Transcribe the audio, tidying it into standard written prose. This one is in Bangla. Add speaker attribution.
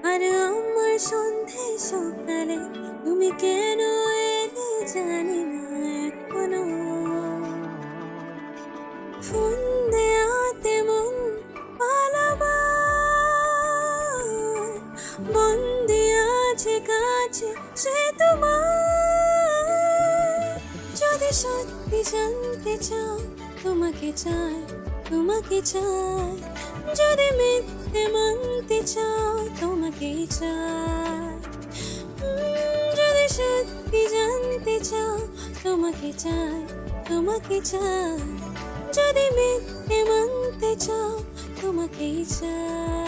Speaker 1: আর আমার সন্ধে সকালে তুমি কেন এলে জানি না এখনো। ফোন দেয়াতে মন পালাবা, বন্দি আছে কাছে সে তোমার। যদি সত্যি জানতে চাও তোমাকে চাই, তোমাকে চাই। যদি মিথ্যে মানতে চাও তোমাকেই চাই। যদি সত্যি জানতে চাও তোমাকে চাই, তোমাকে চাই। যদি মিথ্যে মানতে চাও তোমাকেই চাই।